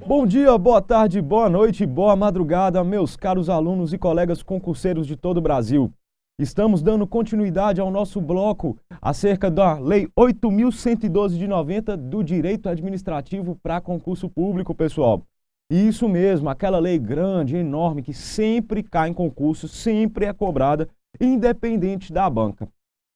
Bom dia, boa tarde, boa noite, boa madrugada, meus caros alunos e colegas concurseiros de todo o Brasil. Estamos dando continuidade ao nosso bloco acerca da Lei 8.112 de 90 do Direito Administrativo para concurso público, pessoal. E isso mesmo, aquela lei grande, enorme, que sempre cai em concurso, sempre é cobrada, independente da banca.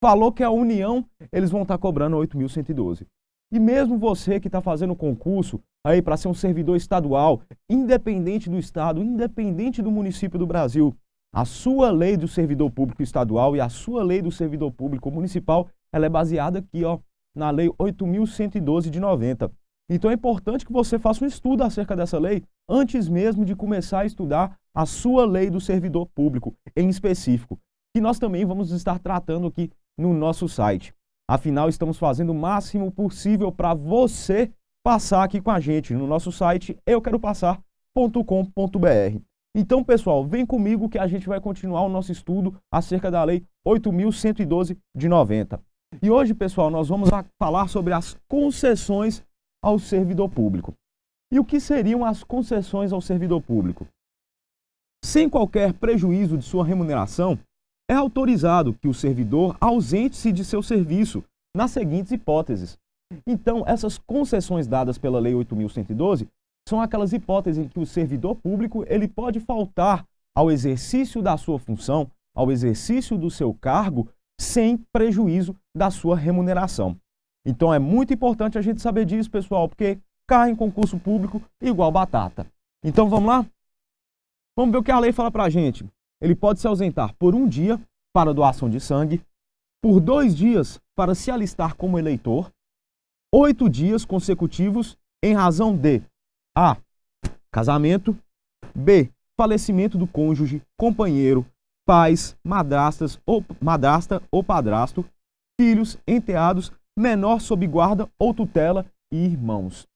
Falou que a União, eles vão estar cobrando 8.112. E mesmo você que está fazendo concurso aí para ser um servidor estadual, independente do estado, independente do município do Brasil, a sua lei do servidor público estadual e a sua lei do servidor público municipal, ela é baseada aqui, ó, na lei 8.112 de 90. Então é importante que você faça um estudo acerca dessa lei antes mesmo de começar a estudar a sua lei do servidor público em específico, que nós também vamos estar tratando aqui no nosso site. Afinal, estamos fazendo o máximo possível para você passar aqui com a gente no nosso site euqueropassar.com.br. Então, pessoal, vem comigo que a gente vai continuar o nosso estudo acerca da Lei 8.112 de 90. E hoje, pessoal, nós vamos falar sobre as concessões ao servidor público. E o que seriam as concessões ao servidor público? Sem qualquer prejuízo de sua remuneração, é autorizado que o servidor ausente-se de seu serviço nas seguintes hipóteses. Então, essas concessões dadas pela Lei 8.112 são aquelas hipóteses em que o servidor público ele pode faltar ao exercício da sua função, ao exercício do seu cargo, sem prejuízo da sua remuneração. Então, é muito importante a gente saber disso, pessoal, porque cai em concurso público igual batata. Então, vamos lá? Vamos ver o que a lei fala pra gente. Ele pode se ausentar por 1 dia para doação de sangue, por 2 dias para se alistar como eleitor, 8 dias consecutivos em razão de A. Casamento, B. Falecimento do cônjuge, companheiro, pais, madrasta ou padrasto, filhos, enteados, menor sob guarda ou tutela e irmãos.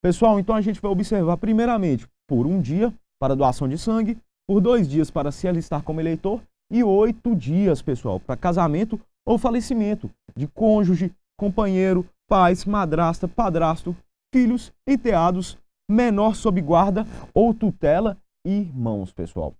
Pessoal, então a gente vai observar primeiramente por 1 dia para doação de sangue, por 2 dias para se alistar como eleitor e 8 dias, pessoal, para casamento ou falecimento de cônjuge, companheiro, pais, madrasta, padrasto, filhos, enteados, menor sob guarda ou tutela e irmãos, pessoal.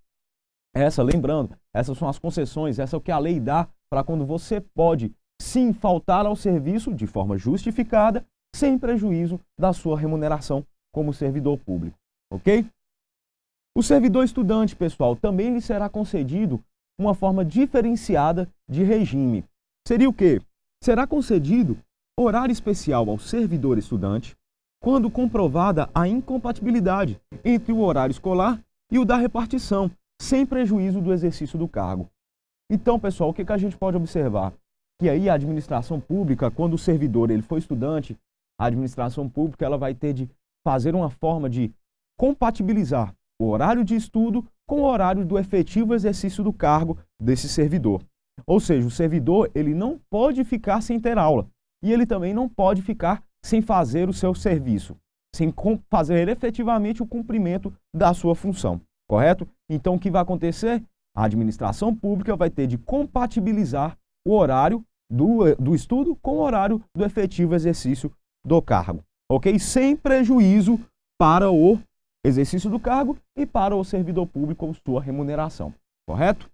Lembrando, essas são as concessões, essa é o que a lei dá para quando você pode, sim, faltar ao serviço de forma justificada, sem prejuízo da sua remuneração como servidor público, ok? O servidor estudante, pessoal, também lhe será concedido uma forma diferenciada de regime. Seria o quê? Será concedido horário especial ao servidor estudante quando comprovada a incompatibilidade entre o horário escolar e o da repartição, sem prejuízo do exercício do cargo. Então, pessoal, o que a gente pode observar? Que aí a administração pública, quando o servidor ele for estudante, a administração pública ela vai ter de fazer uma forma de compatibilizar o horário de estudo com o horário do efetivo exercício do cargo desse servidor. Ou seja, o servidor ele não pode ficar sem ter aula e ele também não pode ficar sem fazer o seu serviço, sem fazer efetivamente o cumprimento da sua função, correto? Então, o que vai acontecer? A administração pública vai ter de compatibilizar o horário do estudo com o horário do efetivo exercício do cargo, ok? Sem prejuízo para o exercício do cargo e para o servidor público com sua remuneração, correto?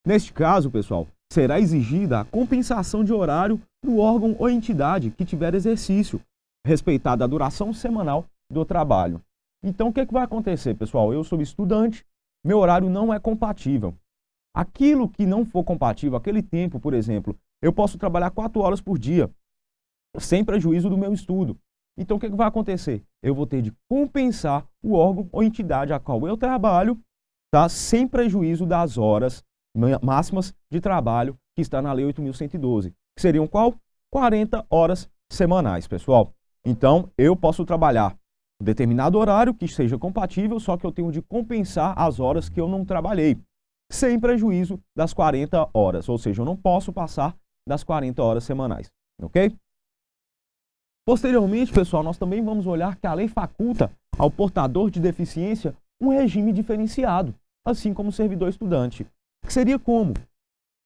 Neste caso, pessoal, será exigida a compensação de horário no órgão ou entidade que tiver exercício, respeitada a duração semanal do trabalho. Então, o que vai acontecer, pessoal? Eu sou estudante, meu horário não é compatível. Aquilo que não for compatível, aquele tempo, por exemplo, eu posso trabalhar 4 horas por dia, sem prejuízo do meu estudo. Então, o que vai acontecer? Eu vou ter de compensar o órgão ou entidade a qual eu trabalho, tá? Sem prejuízo das horas máximas de trabalho que está na Lei 8.112. Que seriam qual? 40 horas semanais, pessoal. Então, eu posso trabalhar um determinado horário que seja compatível, só que eu tenho de compensar as horas que eu não trabalhei, sem prejuízo das 40 horas. Ou seja, eu não posso passar das 40 horas semanais, ok? Posteriormente, pessoal, nós também vamos olhar que a lei faculta ao portador de deficiência um regime diferenciado, assim como o servidor estudante. Que seria como?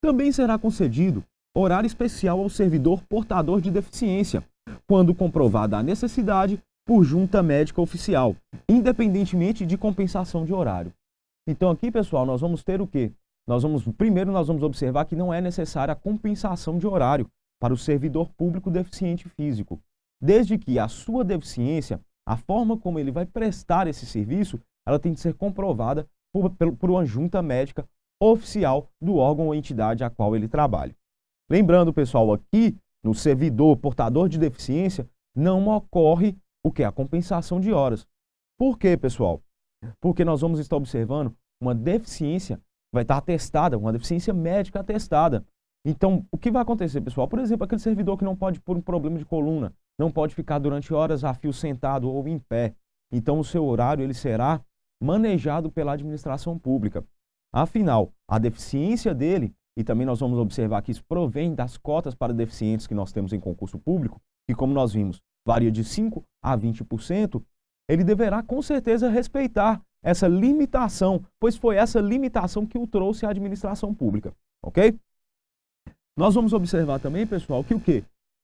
Também será concedido horário especial ao servidor portador de deficiência, quando comprovada a necessidade por junta médica oficial, independentemente de compensação de horário. Então aqui, pessoal, nós vamos ter o quê? Primeiro nós vamos observar que não é necessária a compensação de horário para o servidor público deficiente físico, desde que a sua deficiência, a forma como ele vai prestar esse serviço, ela tem que ser comprovada por uma junta médica oficial do órgão ou entidade a qual ele trabalha. Lembrando, pessoal, aqui no servidor portador de deficiência não ocorre o que? A compensação de horas. Por quê, pessoal? Porque nós vamos estar observando uma deficiência, vai estar atestada, uma deficiência médica atestada. Então, o que vai acontecer, pessoal? Por exemplo, aquele servidor que não pode, por um problema de coluna, não pode ficar durante horas a fio sentado ou em pé. Então, o seu horário ele será manejado pela administração pública. Afinal, a deficiência dele, e também nós vamos observar que isso provém das cotas para deficientes que nós temos em concurso público, que como nós vimos, varia de 5% a 20%, ele deverá com certeza respeitar essa limitação, pois foi essa limitação que o trouxe à administração pública, ok? Nós vamos observar também, pessoal, que o quê?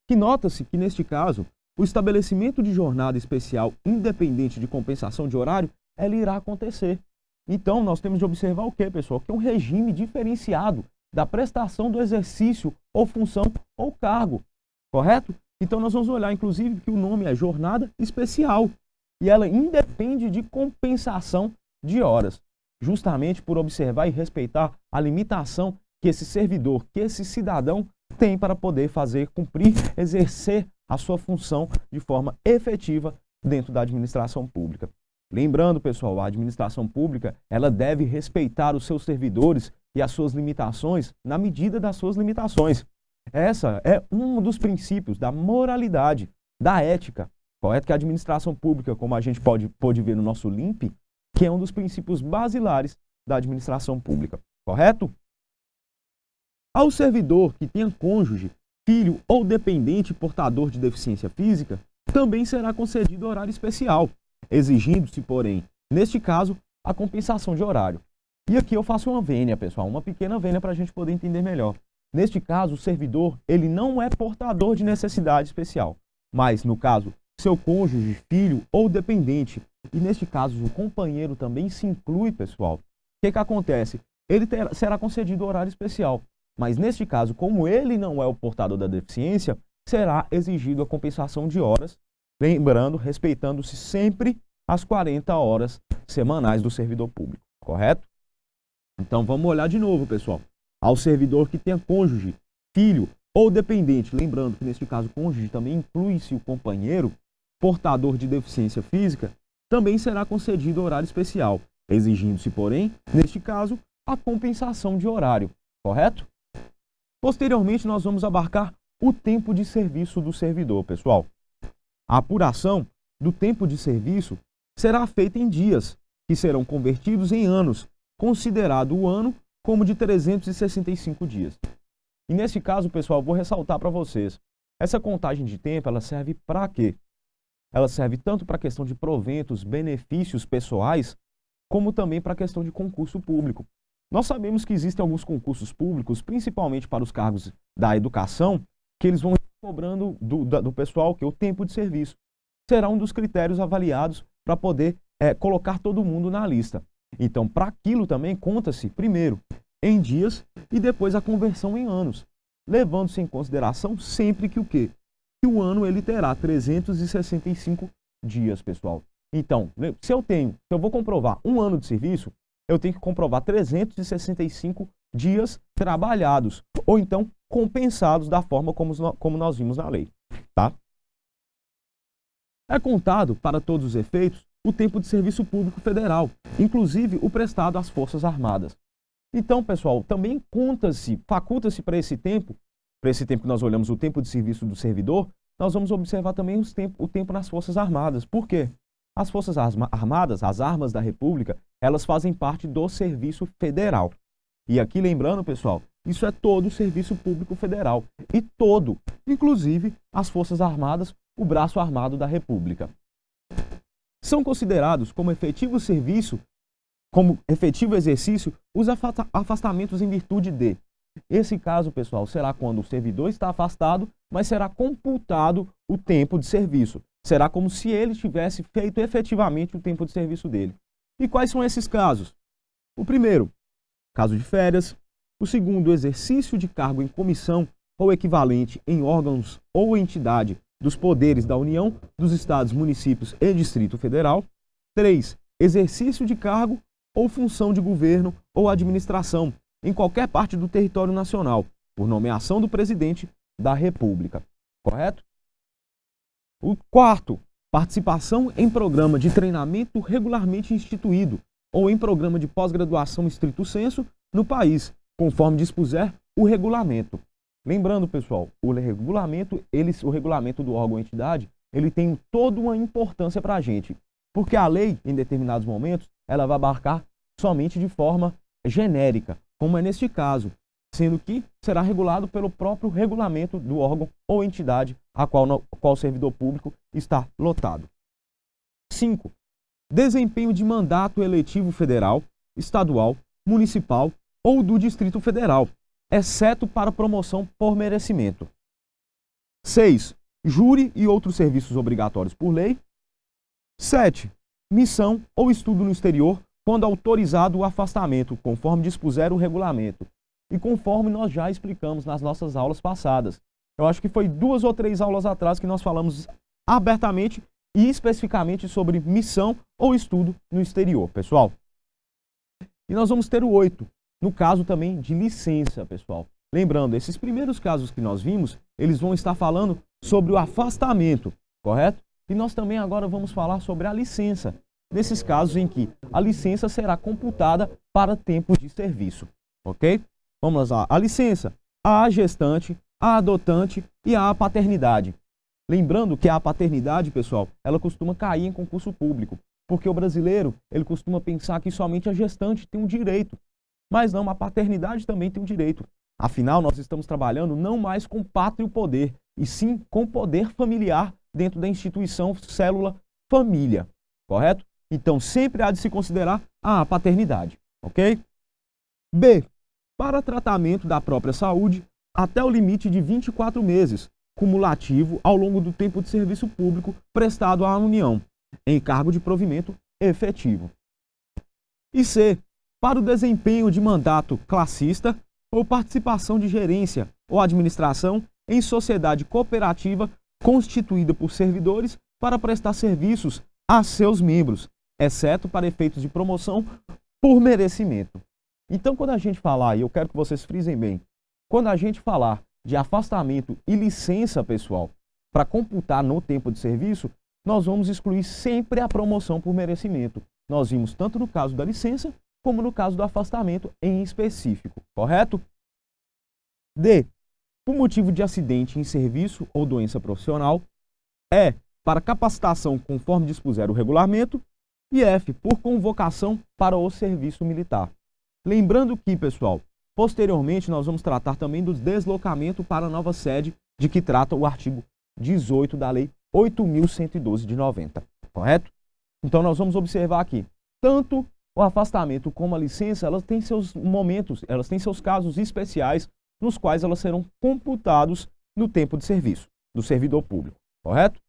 Que nota-se que neste caso, o estabelecimento de jornada especial independente de compensação de horário, ela irá acontecer. Então, nós temos de observar o quê, pessoal? Que é um regime diferenciado da prestação do exercício ou função ou cargo, correto? Então, nós vamos olhar, inclusive, que o nome é jornada especial e ela independe de compensação de horas, justamente por observar e respeitar a limitação que esse servidor, que esse cidadão tem para poder fazer, cumprir, exercer a sua função de forma efetiva dentro da administração pública. Lembrando, pessoal, a administração pública, ela deve respeitar os seus servidores e as suas limitações na medida das suas limitações. Essa é um dos princípios da moralidade, da ética, correto? Que a administração pública, como a gente pode ver no nosso LIMP, que é um dos princípios basilares da administração pública, correto? Ao servidor que tenha cônjuge, filho ou dependente portador de deficiência física, também será concedido horário especial, exigindo-se, porém, neste caso, a compensação de horário. E aqui eu faço uma vênia, pessoal, uma pequena vênia para a gente poder entender melhor. Neste caso, o servidor, ele não é portador de necessidade especial, mas, no caso, seu cônjuge, filho ou dependente, e neste caso, o companheiro também se inclui, pessoal. O que acontece? Ele será concedido horário especial, mas, neste caso, como ele não é o portador da deficiência, será exigido a compensação de horas, lembrando, respeitando-se sempre as 40 horas semanais do servidor público, correto? Então, vamos olhar de novo, pessoal. Ao servidor que tenha cônjuge, filho ou dependente, lembrando que neste caso cônjuge também inclui-se o companheiro, portador de deficiência física, também será concedido horário especial, exigindo-se, porém, neste caso, a compensação de horário, correto? Posteriormente, nós vamos abarcar o tempo de serviço do servidor, pessoal. A apuração do tempo de serviço será feita em dias, que serão convertidos em anos, considerado o ano como de 365 dias. E nesse caso, pessoal, vou ressaltar para vocês, essa contagem de tempo, ela serve para quê? Ela serve tanto para a questão de proventos, benefícios pessoais, como também para a questão de concurso público. Nós sabemos que existem alguns concursos públicos, principalmente para os cargos da educação, que eles vão cobrando do pessoal que o tempo de serviço. Será um dos critérios avaliados para poder colocar todo mundo na lista. Então, para aquilo também conta-se, primeiro, em dias e depois a conversão em anos, levando-se em consideração sempre que o quê? Que o ano ele terá 365 dias, pessoal. Então, se eu vou comprovar um ano de serviço, eu tenho que comprovar 365 dias trabalhados, ou então compensados da forma como nós vimos na lei, tá? É contado, para todos os efeitos, o tempo de serviço público federal, inclusive o prestado às Forças Armadas. Então, pessoal, também faculta-se para esse tempo que nós olhamos o tempo de serviço do servidor, nós vamos observar também o tempo nas Forças Armadas. Por quê? As Forças Armadas, as armas da República, elas fazem parte do serviço federal. E aqui lembrando, pessoal, isso é todo o serviço público federal. E todo, inclusive as Forças Armadas, o braço armado da República. São considerados como efetivo serviço, como efetivo exercício, os afastamentos em virtude de. Esse caso, pessoal, será quando o servidor está afastado, mas será computado o tempo de serviço. será como se ele tivesse feito efetivamente o tempo de serviço dele. E quais são esses casos? O primeiro, caso de férias. O segundo, exercício de cargo em comissão ou equivalente em órgãos ou entidade dos poderes da União, dos Estados, municípios e Distrito Federal. 3. Exercício de cargo ou função de governo ou administração em qualquer parte do território nacional, por nomeação do presidente da República. Correto? O quarto, participação em programa de treinamento regularmente instituído ou em programa de pós-graduação estrito sensu no país, conforme dispuser o regulamento. Lembrando, pessoal, o regulamento do órgão ou entidade, ele tem toda uma importância para a gente, porque a lei, em determinados momentos, ela vai abarcar somente de forma genérica, como é neste caso, sendo que será regulado pelo próprio regulamento do órgão ou entidade a qual o servidor público está lotado. 5. Desempenho de mandato eletivo federal, estadual, municipal ou do Distrito Federal, exceto para promoção por merecimento. 6. Júri e outros serviços obrigatórios por lei. 7. Missão ou estudo no exterior, quando autorizado o afastamento, conforme dispuser o regulamento. E conforme nós já explicamos nas nossas aulas passadas. Eu acho que foi 2 ou 3 aulas atrás que nós falamos abertamente e especificamente sobre missão ou estudo no exterior, pessoal. E nós vamos ter o 8, no caso também de licença, pessoal. Lembrando, esses primeiros casos que nós vimos, eles vão estar falando sobre o afastamento, correto? E nós também agora vamos falar sobre a licença, nesses casos em que a licença será computada para tempo de serviço, ok? Vamos lá, a licença, a gestante, a adotante e a paternidade. Lembrando que a paternidade, pessoal, ela costuma cair em concurso público, porque o brasileiro, ele costuma pensar que somente a gestante tem um direito, mas não, a paternidade também tem um direito. Afinal, nós estamos trabalhando não mais com pátrio poder, e sim com poder familiar dentro da instituição célula família, correto? Então, sempre há de se considerar a paternidade, ok? B. Para tratamento da própria saúde, até o limite de 24 meses, cumulativo ao longo do tempo de serviço público prestado à União, em cargo de provimento efetivo. E C. Para o desempenho de mandato classista ou participação de gerência ou administração em sociedade cooperativa constituída por servidores para prestar serviços a seus membros, exceto para efeitos de promoção por merecimento. Então, quando a gente falar, e eu quero que vocês frisem bem, quando a gente falar de afastamento e licença, pessoal, para computar no tempo de serviço, nós vamos excluir sempre a promoção por merecimento. Nós vimos tanto no caso da licença, como no caso do afastamento em específico, correto? D. Por motivo de acidente em serviço ou doença profissional. E. Para capacitação conforme dispuser o regulamento. E F. Por convocação para o serviço militar. Lembrando que, pessoal, posteriormente nós vamos tratar também do deslocamento para a nova sede de que trata o artigo 18 da Lei 8.112 de 90, correto? Então nós vamos observar aqui, tanto o afastamento como a licença, elas têm seus momentos, elas têm seus casos especiais, nos quais elas serão computados no tempo de serviço do servidor público, correto?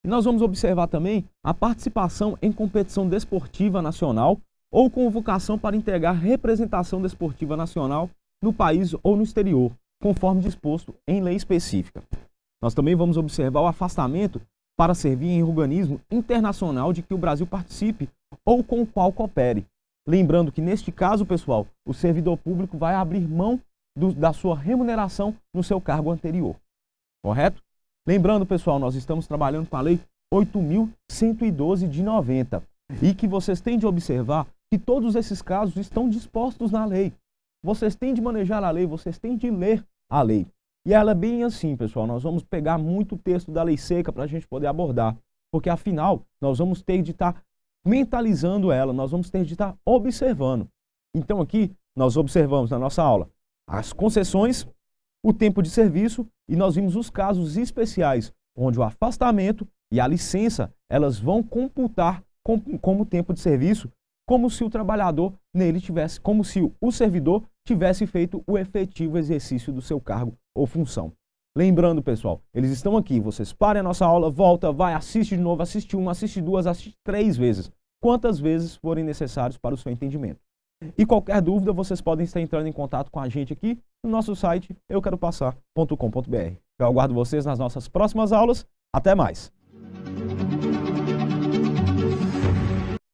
E nós vamos observar também a participação em competição desportiva nacional ou convocação para integrar representação desportiva nacional no país ou no exterior, conforme disposto em lei específica. Nós também vamos observar o afastamento para servir em organismo internacional de que o Brasil participe ou com o qual coopere. Lembrando que, neste caso, pessoal, o servidor público vai abrir mão da sua remuneração no seu cargo anterior. Correto? Lembrando, pessoal, nós estamos trabalhando com a Lei 8.112 de 90 e que vocês têm de observar que todos esses casos estão dispostos na lei. Vocês têm de manejar a lei, vocês têm de ler a lei. E ela é bem assim, pessoal, nós vamos pegar muito texto da lei seca para a gente poder abordar, porque afinal nós vamos ter de estar mentalizando ela, nós vamos ter de estar observando. Então aqui nós observamos na nossa aula as concessões, o tempo de serviço e nós vimos os casos especiais, onde o afastamento e a licença, elas vão computar como tempo de serviço, como se o trabalhador nele tivesse, como se o servidor tivesse feito o efetivo exercício do seu cargo ou função. Lembrando, pessoal, eles estão aqui. Vocês parem a nossa aula, volta, vai, assiste de novo, assiste uma, assiste duas, assiste 3 vezes. Quantas vezes forem necessários para o seu entendimento. E qualquer dúvida, vocês podem estar entrando em contato com a gente aqui no nosso site euqueropassar.com.br. Eu aguardo vocês nas nossas próximas aulas. Até mais!